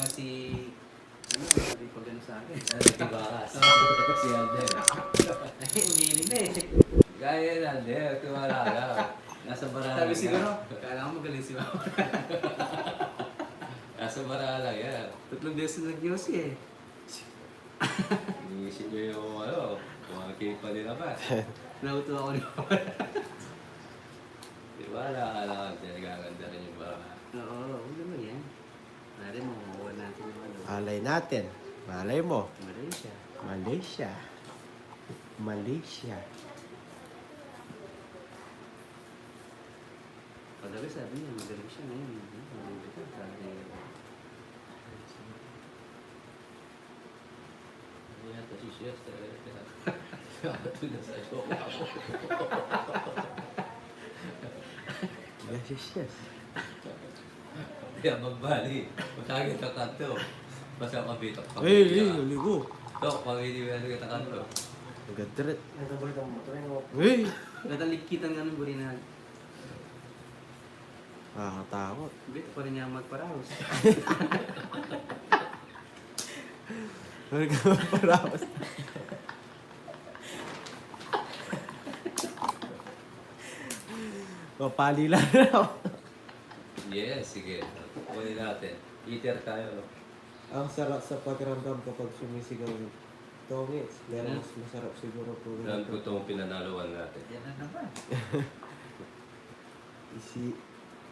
si... Ano, sabi pa gano'n sa akin. Tibakas. Si Alden. Ay, umiling na eh. Gaya na, Alden. Tiwala ka. Nasa barahan Sabi lang siguro, yan. kala ko magaling si Mama. Nasa barahan lang yan. 3 beses na nag-yosi eh. Iniisip niyo yung ano, mga kipa nila ba? Nauto ako ni Mama. Tiwala ka lang, Alden. Gaganda rin yung barahan. Oo, huwag naman yan. Pare mo, makuha natin yung ano. Alay natin. Malay mo. Malaysia. Malaysia. Malaysia. Pagdabi sabi niya, magaling siya ngayon. Magaling ka, sabi niya. Ayan, tapos siya. Ito na sa show ako. Yes, yes. Kaya magbali. Magkagit ang kanto. Basta mabitok pa. Aligo. Tok, pag-ibig kita kanto. Nagadiret. Nagabalik ang motor mo. Hey! Natalikitan nga ng burina. Nakakatakot. Bito pa rin niya magparaos. Ano ka maparaos? Mapalila na ako. Yes, sige. Kunin natin. Eater tayo. Ang sarap sa pakiramdam kapag sumisigaw yung tongits. Pero mas masarap siguro po. Saan ko itong pinanaluan natin? Yan na naman.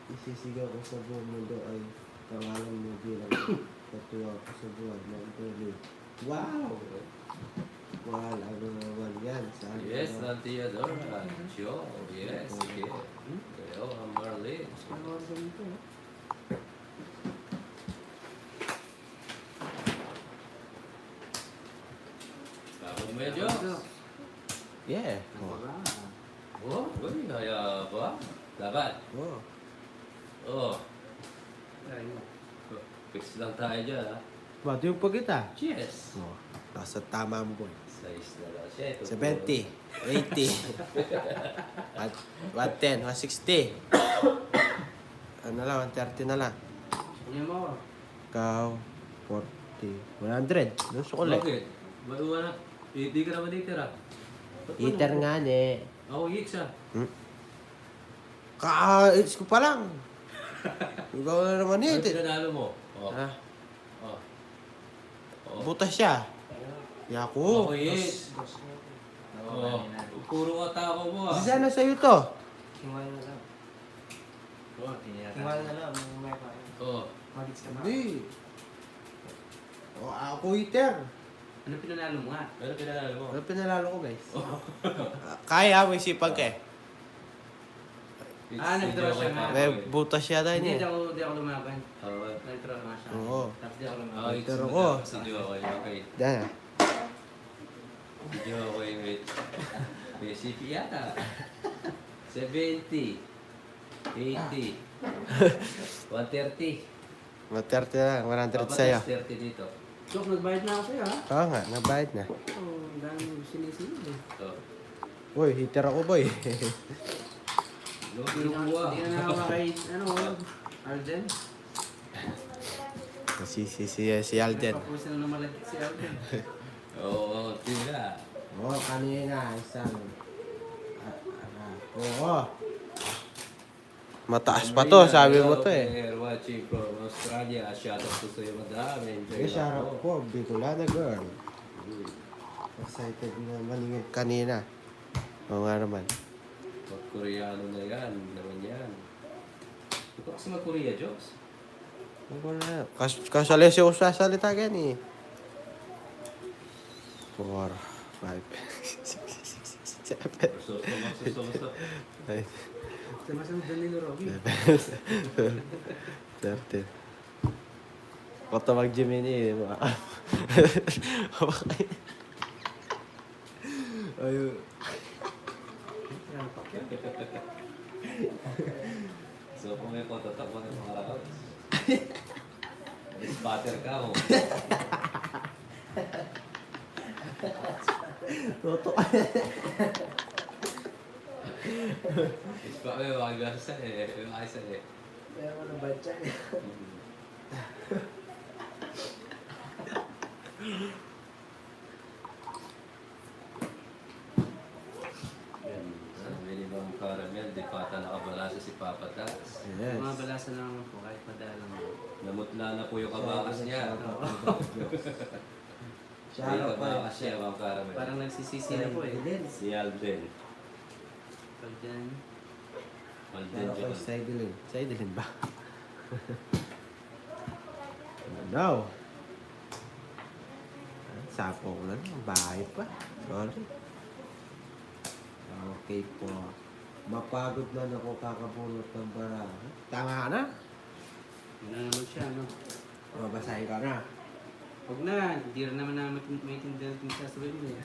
Isisigaw ko sa buong mundo ay pangalan mo bilang katuwa ko sa buwan ng tuloy. Wow! Wow, ano naman yan? Saan Yes, ka na? Auntie Adora. Sure. Yes, sige. Hello, I'm Marlene. Ano oras na ito? Tapos mo yun, Diyos. Yeah. Wala. Oh, uy, kaya ba? Laban. Oh. Oh, Ay, mo. fix lang tayo dyan, ha? Ba't yung pagkita? Cheers! Oh. Nasa tama mo boy. Size na lang siya. Ito 70, 80, 110, 160. Ano lang, 130 na lang. Kunin mo. Ikaw, 40, 100. Doon sa ulit. Bakit? Baluwa na. Hindi ka naman dito, ha? Heater nga ni. Ako, hit siya. Ka-its ko pa lang. Ikaw na naman Ano heater. pinanalo mo? Oh. Ah, Oh. Oh. butas siya. Ako, Yaku. hit. Oh. Puro atako mo, ha? Isa na sa'yo to. Tingwala na lang. Oh. Tingwala na lang. May kain. Oh. Magits ka ba? Hindi. O, ako heater. Ano pinanalo mo nga? Ano pinanalo mo? Ano pinalalo ko guys? Kaya, may sipag ka eh. Nag-draw siya nga. May butas siya tayo Hindi, niya. di ako lumaban. Oo. Nag-draw nga siya. Oo. Tapos di ako Ah, lumaban. it's Pero good. ko. Kasi di ako yung okay. Yan. Di ako yung wait. May CP yata. 70. 80. 130. Materte na, 100 sa'yo. 30 dito. Chok, nagbayad na ako sa'yo ha? Oo nga, nabayad na. Oo, ang daming sinisilid eh. Oh. Uy, heater ako boy. No, Hindi kinukuha. na naman kay, ano, Alden. Si Alden. Nagpapusin na naman si Alden. Oo, tira. Oo, kanina, isang... Oo. Mataas pa to, sabi mo to eh. They're watching from Australia. Shout out to sa'yo, madam. Enjoy Eh, shout out lang po, Bicolana girl. Excited na maningin kanina. Oo nga naman. Mag-Koreano na yan. Naman yan. Ito kasi mag-Korea, Jobs. Ako na. Kasali siya sasalita gan eh. 4, 5, 6, 7, Susto. 8, Sama sa Danilo Rocky. 13. Kota mag-Gemini eh. Ayun. So kung may kotatakbo ng mga rounds, spatter ka mo. Toto. May makagasan eh. May makasan eh. Pero ano ba dyan? Yan. Sabi ni Ma'am Caramel, di pata nakabalasa si Papa Tats. Yes. Mga balasa na naman po, kahit madalang mo. Namutla na po yung kabakas niya. Siya Ay, ano pa kabakas siya, Ma'am Caramel. Parang nagsisisi na po eh. Si Alden. Pag dyan, Alden Siya ako John. Sidelin. Sidelin ba? No. Sapo ko lang. Bahay pa. Sorry. Okay po. Mapagod na ako kakabunot ng bara. Tama na. yun na naman siya, no? Mabasahin ka na. Huwag na, hindi rin naman namin maintindihan kung sasabihin mo eh.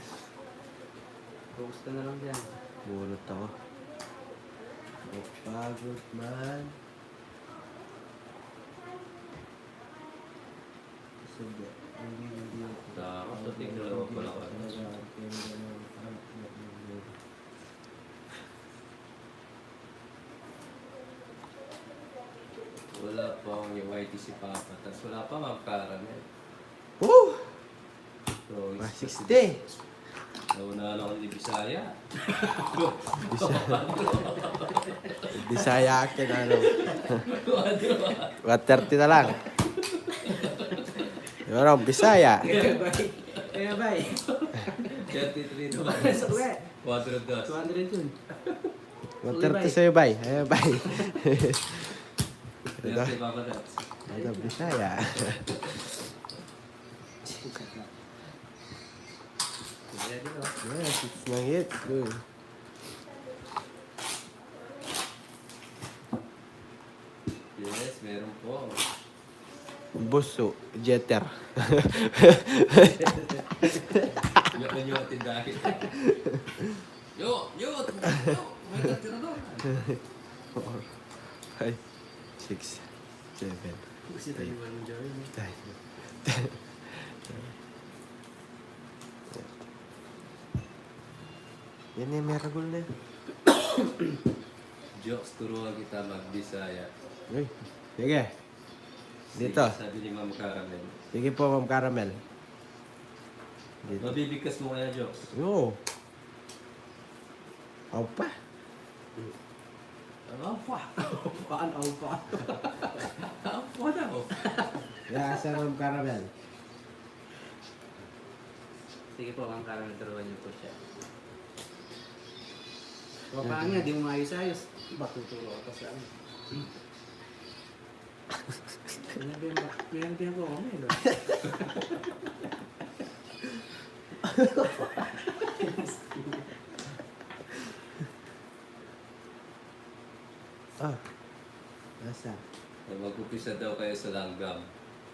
Focus ka na lang dyan. Bunot ako. Mapagod man. Sige. Hindi ako. Tapos, so, tigdalawa pa lang ako. Wala pa akong yung YT si Papa Tats. Wala pa, Ma'am Caramel. Woo! So, 60. nauna na ako ni Bisaya. Bisaya akin ano. 130 na lang. Ano, Bisaya. Kaya ba eh? 33 naman. Sa uwi. 400 dos. 200 yun. 130 sa'yo, bay. Ayan, bay. Ito, Si Papa Tats. ito, Bisaya. Ready no? Yes, it's my hit. Good. Yes, meron po. Buso, jeter. Yan na yung tindahin. Yo! May tatira doon. 4, 5, 6, 7, Kasi tayo ba ng Joey? 9. Yan yung meragol na yun. Jokes, turuan kita mag-Bisaya. Uy, sige. Dito. Sabi ni Ma'am Caramel. Sige po, Ma'am Caramel. Dito. Mabibigkas mo kaya, Jokes? Oo. Aw pa. Ano pa? Paan ako pa? Ano pa daw? Yasa, Ma'am Caramel. Sige po, ang karang turuan niyo po siya. O paano nga, di mo maayos-ayos. Matuturo ako sa ano. Pinabihan ko ako ngayon. Ah. Nasa? Mag-upisa daw kayo sa langgam.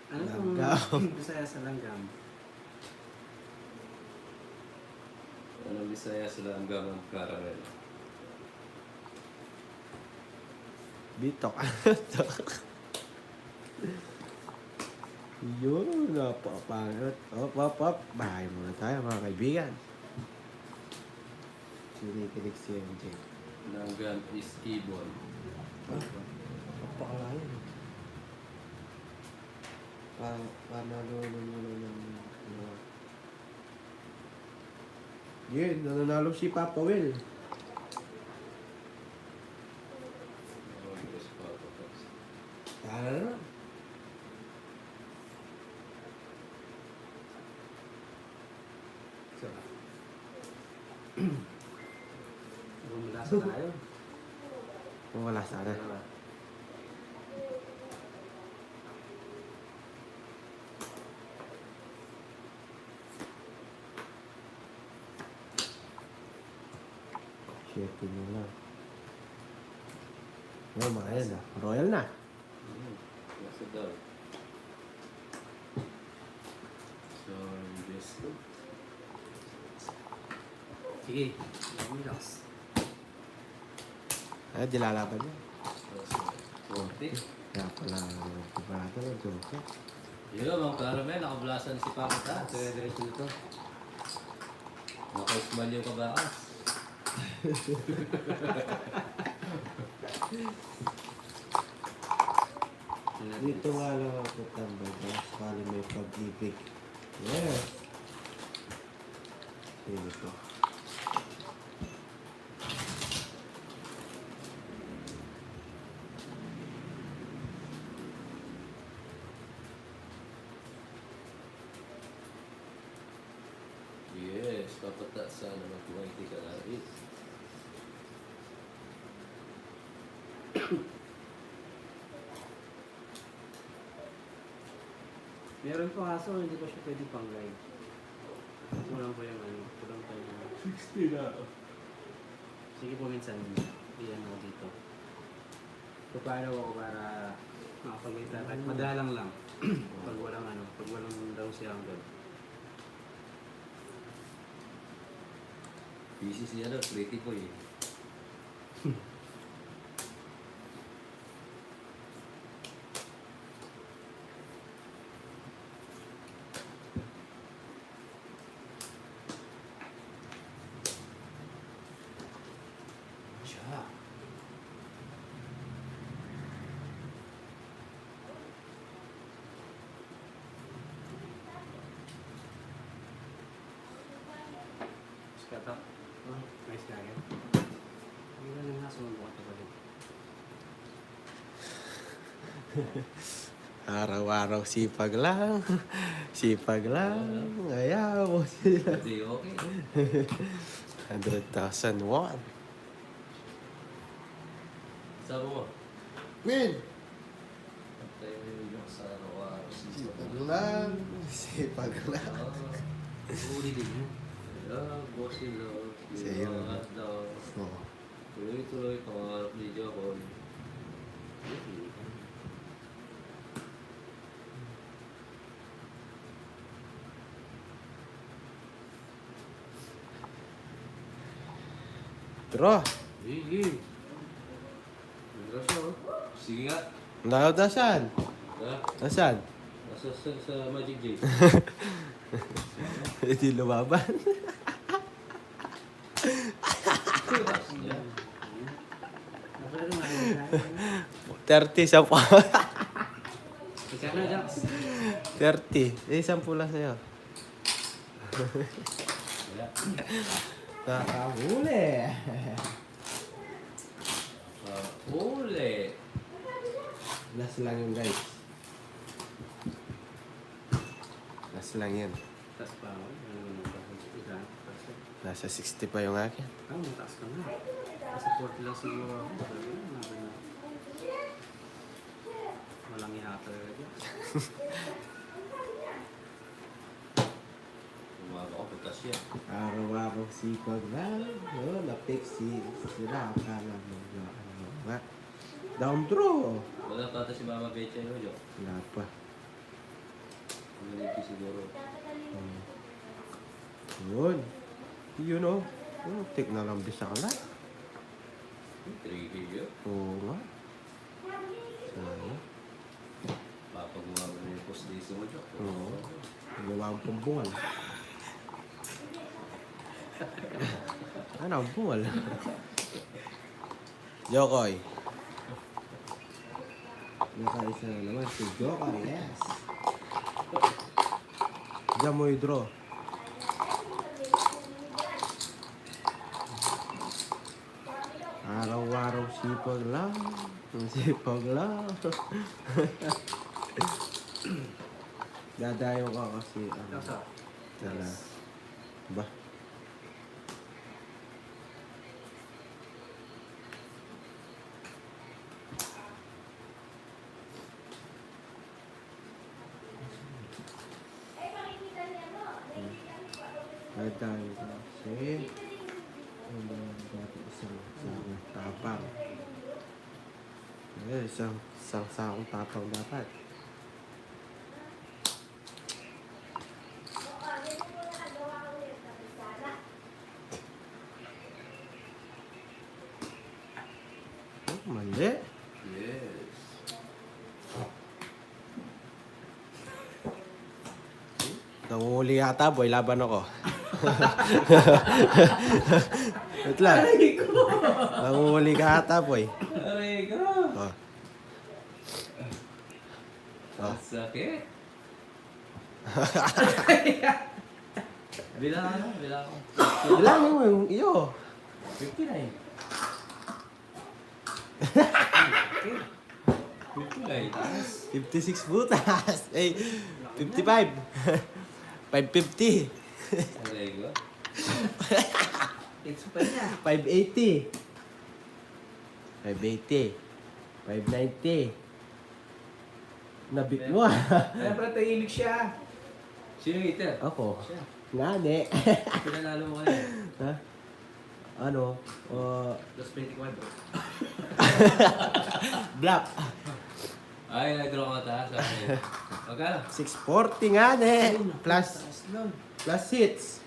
Ano Langgam. kung Bisaya sa langgam? Anong Bisaya sa langgam ng Caramel? Bitok. Yun, napapangat. Op. Bahay muna tayo, mga kaibigan. Sinikinig si MJ. Langgam is ibon. Napakalayo. Panalo ng yun, nananalo si Papa Will. Oh, yes, Papa Tats. Tara na. So, bumulasa tayo. Kung wala sana. Dalawa. Shipping na lang. Yung mga yan ah. Royal na. Nasa daw. So, yes. Sige, relax. Ay, dilalaban niya. 40. Kaya pala, kumparado ng joke. Yun, Ma'am Caramel, nakablasan si Papa Tats. Dire-diretso nito. Nakausmal yung kabakas. Dito nga lang ako tambay. Baka sakali may pag-ibig. Yes. Sino to? Yes, papatak sana mag-20 ka na rin. Meron po kaso, hindi ko siya pwede pang guide. Kulang po yung ano, kulang pa yung... 60 na. Sige po minsan, iyan ako dito. Papalaw ako para makapag-guide kahit madalang lang. Pag walang ano, pag walang daw si Uncle. Busy siya daw, pretty ko eh. Siya. Skata. Oh, nice guy. Hindi lang yung haso mo ito balik. Araw-araw sipag lang. Sipag lang. Ayaw mo sila. Hindi, okay. 100,000 won. Sabi mo? Win! Pantay mo yung sa araw-araw. Sipag lang. Sipag lang. Uli din yun. Bossy love. Sa'yo. Daw. Oo. Tuloy-tuloy, pangarap ni Jocon. Draw. Sige. Nandra siya, oh. Sige nga. Nasaan? Ha? Nasaan? Nasa sa Magic J. Hindi lumaban. Napala rin mga 30 sa pa. Ikaw na, Jax. 30. Eh, 10 lang sa'yo. Wala. Nakahuli. Uli. Last lang yun, guys. Last lang yan. Taas pa ako. Isa. Nasa 60 pa yung akin. Ah, mataas ka na. Kasi 40 lang siguro ako. Talaga na, nabi na. Walang ihata talaga dyan. Umaga ko, pagkas yan. Araw-araw sipag lang. Oh, na-pick sila. Akala mo nga. Down draw. Wala pa ata si Mama Becha yun, Jo. Wala pa. Maliki siguro. Yun. Yun oh. Oh, tik na lang bisa ka na. 3K yun. Oo nga. Sayang. Papagawa mo na yung post days mo, Jo. Oo. Gawa ang pambungal. Ano ang bungal? Jokoy. Nakaisa na naman si Jokoy. Yes. Diyan mo i-draw. Araw-araw sipag lang. Sipag lang. Dadayo ka kasi. Kasa. Dala. Ba? Dadayo ka kasi. Ano dati isang tapang. Isang sakong tapang dapat. Oh, mali. Yes. Nangunguli yata, boy. Laban ako. Wait lang. Nangunguli ka yata, boy. Aray ka! Oh. Oh. Sakit. Bilang ano? Bilang ako. Bilangin mo yung iyo. 59. 59. Tapos, 56 butas. Eh, 55. 550. alay ko. It's pa niya. 580. 580. 590. Nabit mo ah. Kaya pala tahimik siya. Sino yung eater? Ako. Siya. Ngani. Pinanalo mo kanina. Ha? Ano? Los 24. Black. Ay, nag-draw ka taas. Okay. Magkano? 640 ngani. Plus Nun. plus hits.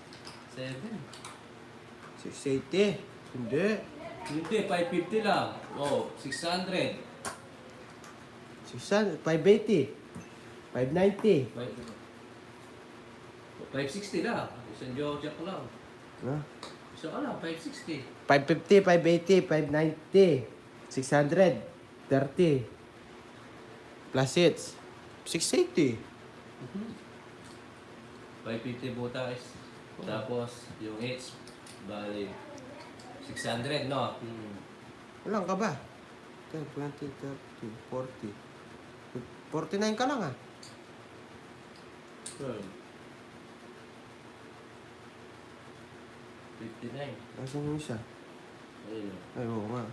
7. 680. Hindi. Hindi, 550 lang. Oh, 600. 600. 580. 590. 560 lang. Isang Georgia ko lang. No? Isa ka lang, 560. 550, 580, 590, 600, 30. Plus hits. 680. 550 butas. Tapos, yung hits, bali, 600, no? Walang ka ba? 10, 20, 30, 40. 49 ka lang ah. Sure. 59. Asan yung isa? Ayun, Ay, oo nga.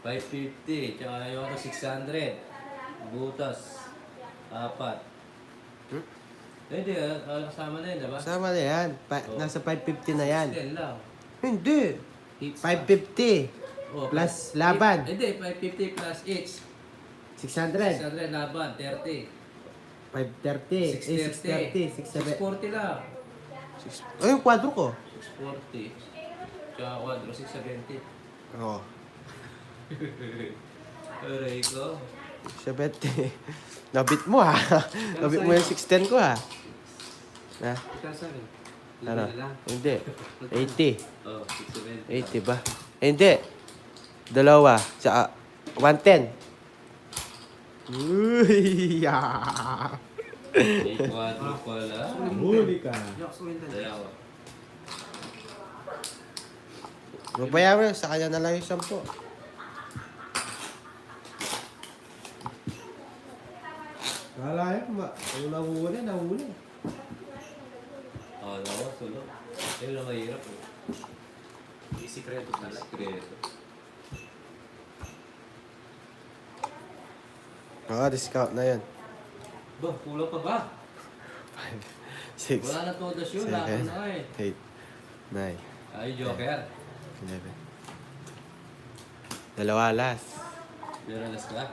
550, tsaka yung ano, 600. Butas. 4. Hmm? Hindi, kasama na yun, diba? Kasama na yan. Oo. Nasa 550 na yan. 10 lang. Hindi. Hits 550 Oh, plus laban. Hindi, 550 plus hits. 600. 600 laban, 30. 530. 630. 630. 640 lang. 6... Ay, yung kwadro ko. 640. Tsaka quadro, 670. Oo. Aray ko. 670. Nabit mo ha. Nabit mo yung 610 ko ha. Ha? Ikaw sa akin. Ano? Hindi na lang. Hindi. 80. Oh, 670. 80 ba? Eh, hindi. Dalawa. Sa 110. Uy! May quadro pala. Huli ka. Yok, suwintan. Dalawa. Mabayaran sa kanya na lang yung 10. Wala yan. Kung nahuli, nahuli. Oh, nawa, sulok. Ayun lang mahirap. May sikreto pala. Sekreto. Discount na yan. Ba, kulang pa ba? 6, Wala na todas yun. Laban na eh. 8, 9, Ay, Joker. 11. Dalawa last. Meron na ka.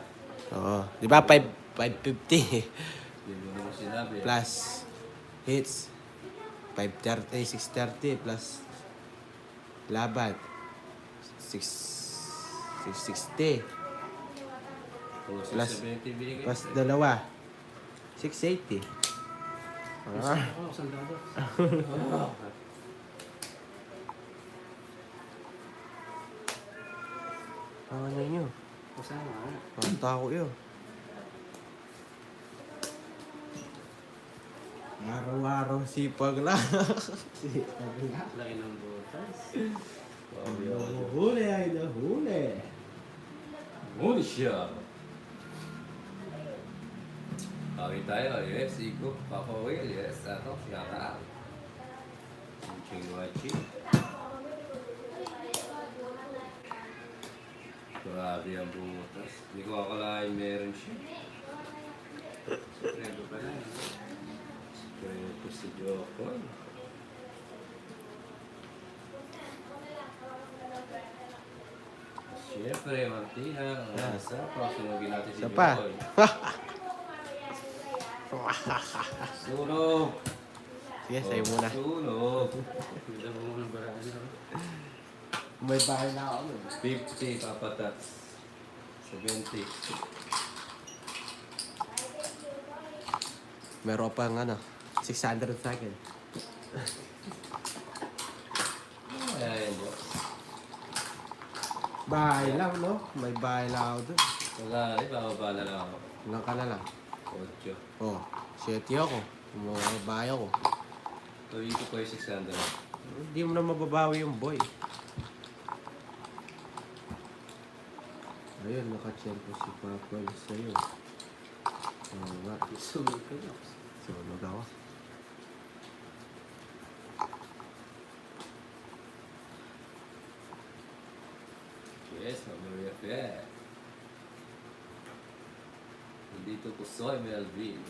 Oo. Di ba 550 Hindi mo naman sinabi. plus hits. 530, 630 plus laban. 660 Oh, Plus- 670 binigay. plus dalawa. 680. Ah. Oh, sandado. Oh. Ano nyo? Kasama ka. Ang tao yun. Araw-araw sipag lang. Sipag lang. Laki ng butas. Nahuli ay nahuli. Holy siya! Okay tayo, yes, Iko, Papa Will, yes, ato, yata. Chingwachi. Grabe ang butas. Hindi ko akalain meron siya. Sikreto pala. Kaya ito si Jokoy. Siyempre, Martina, ang nasa, pasunogin natin si Isa pa. Jokoy. Sunog! Sige, sa'yo muna. Sunog! Hindi mo muna baraan. May bahay na ako. 50 papatak. 70. Meron pang ano, 600 sa akin. Ayan, boss. Bahay lang, no? May bahay lang ako doon. Magali, bababa na lang ako. Ilan ka na lang? 8. Oh, 7 ako. Mga bayaw ko. Tuwing ko po yung 600. Hindi mo na mababawi yung boy. Ayun, nakachempo si Papa sa'yo. Oo nga. Sunog ka na. Sunog ako. Yes, Maria Fair. Nandito po Soy Melvin.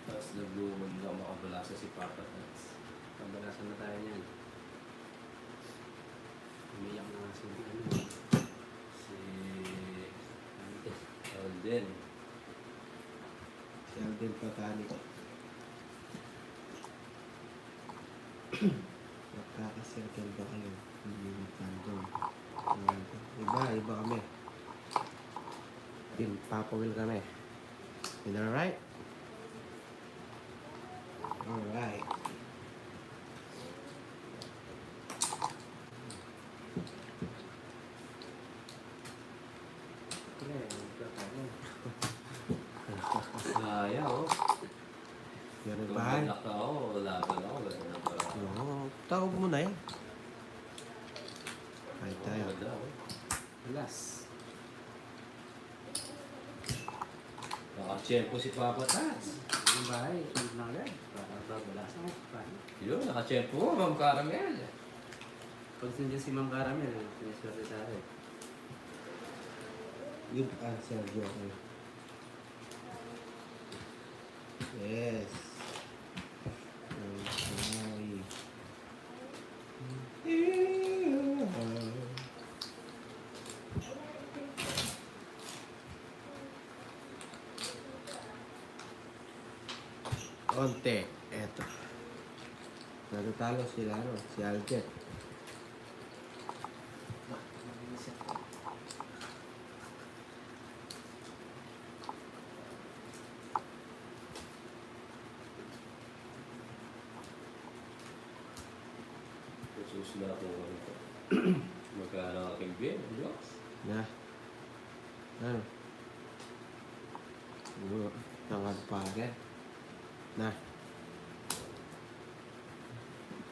Tapos nagluman lang makabalasa si Papa Tats. Pambalasan na tayo niyan. Umiyak na nga si ano. Si Ante. Alden. Si Alden Patani. Magkakasirkel ba kayo? Hindi mo fandom. Iba kami. Team Papa Will kami. Is that alright? Alright. Kaya, magkakaroon. Saya oh. Meron Kung ba? malak ako, laban ako. Oo. Tawag mo na yan. Kahit tayo. Maganda ako. Alas. Nakachempo si Papa Tats. Yung bahay, sunod na agad. Para babalasan mo. Paano? Yun, nakachempo mo, Ma'am Caramel. Pag nandiyan si Ma'am Caramel, siniswerte sa akin. Good answer, Joker. Yes. Okay. Konti. Eto. Natutalo sila, ano? Si Aljet. Susula ko ito. Magkano aking bin, Diyos? Na. Ano? Tangad pa rin. Na.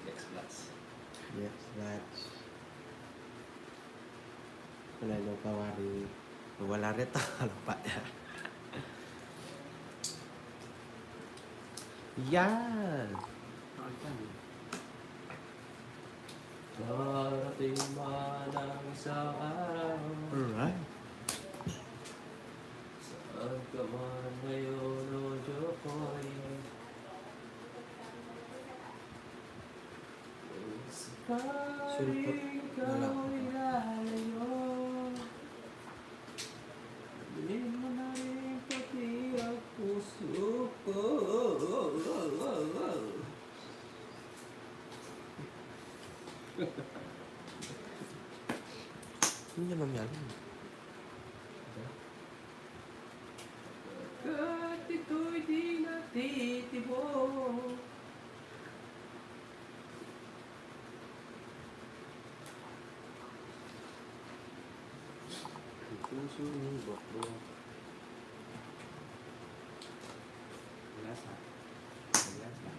Next class. Yes, that's... Wala nung kawari. Wala rin ito. Alapat niya. Yan! Okay ka. Darating man ang isang araw. Alright. Saan ka man ngayon, o Jokoy? Sulpot. Wala. Ilalayo. Hindi mo na rin pati ang puso ko. Hindi naman yan. At ito'y di natitibok. Ang puso ni Bokbo. Lasa. Lasa.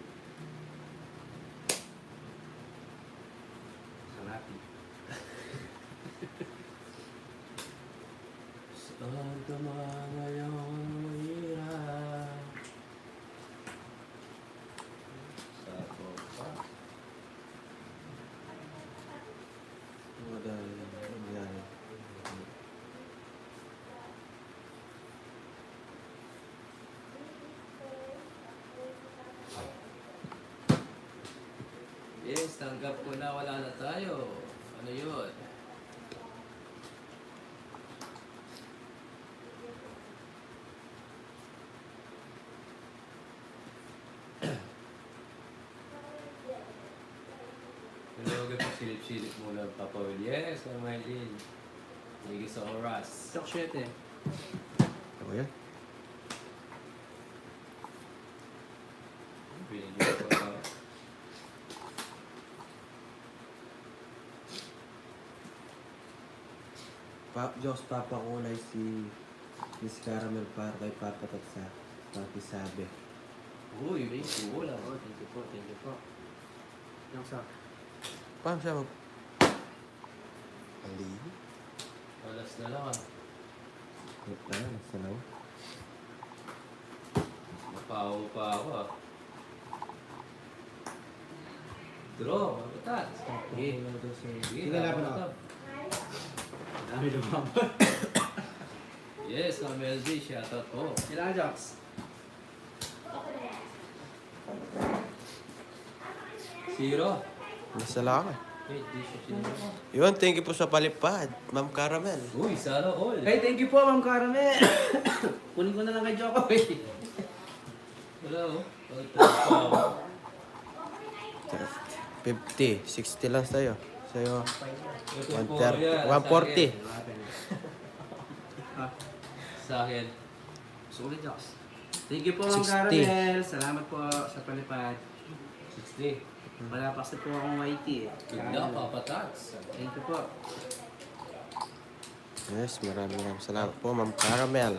Salati. Saan ka man ngayon mahirap? Sa pa. Wala yan. Yes, tanggap ko na wala na tayo. Ano yun? Hello, gabi silip-silip muna, Papa Will. Yes, I'm Mylene. Higit sa oras. Stock 7. Ako yan? Binigyan ko na. Diyos papakulay si Miss Caramel para kay Papa at sa pakisabi. Uy, may wala. Oh, thank you po, thank you po. Yung sa... Paano siya mag... Ali? Alas na lang ah. Ito, nasa lang. Napahaw pa ako ah. Draw, mabutat. Sige. Sige, laban laban ako. Dami lumaban. Yes, Ma'am LG, shoutout po. Sila Jocks. Zero. Nasa lang eh. Wait, di siya zero. Yun, thank you po sa palipad, Ma'am Caramel. Uy, sana all. Hey, thank you po, Ma'am Caramel. Kunin ko na lang kay Jocko. Wala oh. Pagkakita pa ako. 50, 60 lang sa'yo. Sa'yo, Ito po 130, yan, 140. Sa akin. Sulit Jocks. Thank you po, Ma'am 60. Caramel. Salamat po sa palipad. 60. Wala pa kasi po akong YT eh. Good luck, Papa Tats. Thank you po. Yes, maraming salamat po, Ma'am Caramel.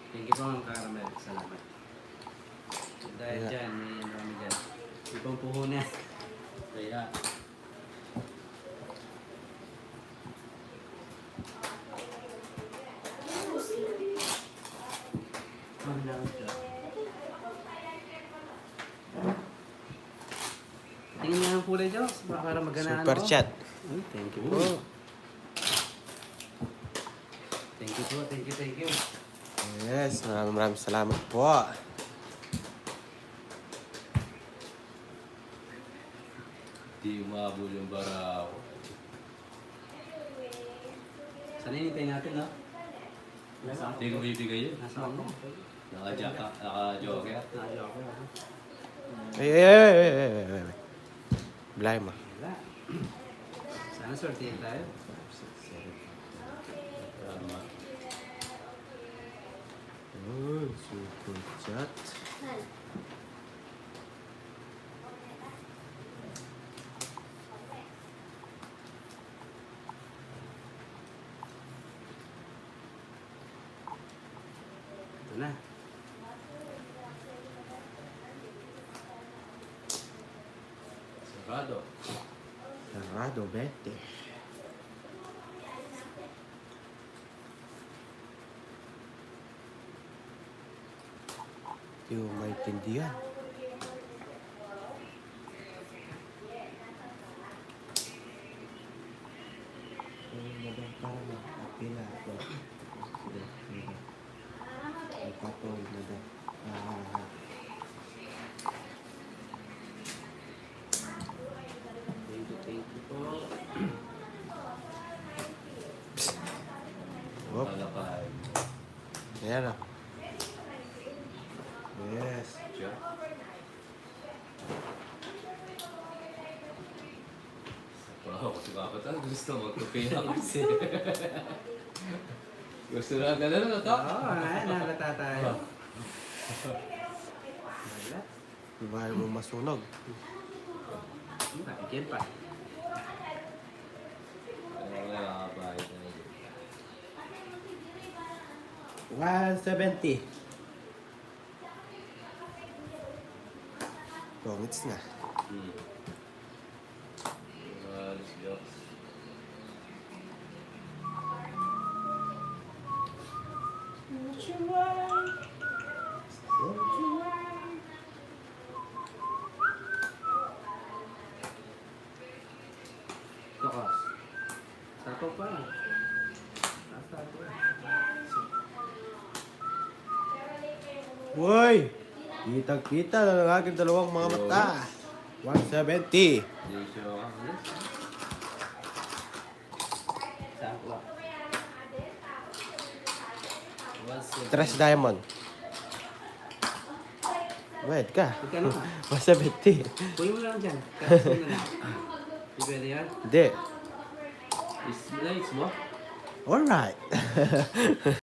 Thank you po, Ma'am Caramel. Salamat. Dahil Yeah. dyan, may ano kami dyan. Ibang puhunan. Kaya. Tingin nga ng kulay Jocks. Baka para maghanaan Super ako. chat. Uy, thank you po. Oh. Thank you po, thank you, thank you. Yes, maraming salamat po. Di umabol yung bara ako. Sana hinintay natin, no? Hindi ko bibigay yun. Nasa ako. Naka-joker. Nasa ako. Ay. Blay mo. Wala. Sana sortihin tayo. Tama. Oh, super chat. Ito na. Sarado. Sarado, bete. Hindi mo maintindihan. Madam Carmen, pila ako. Sige. Ay, patoy, madam. Thank you po. Oh, Kalakay. ayan na. Yes. Siya. Wow, si Papa Tats gusto magkapira kasi. Gusto na ganun na to. Oo, nalata tayo. Wala. Mahal mo masunog. Pakikyan pa. Ano na nakakabahit na yun. 170. Pongits na. Alis jokes. Tokos. Sato pa. Sato. Uy! Kitang-kita na ng aking dalawang mga mata. 170. Hindi siya makahalis. Sato. Tres diamond. Wait ka. Magkano ka? 170. Kunin mo lang dyan. Kasi na lang. Di pwede yan? Hindi. Is nice mo? Alright.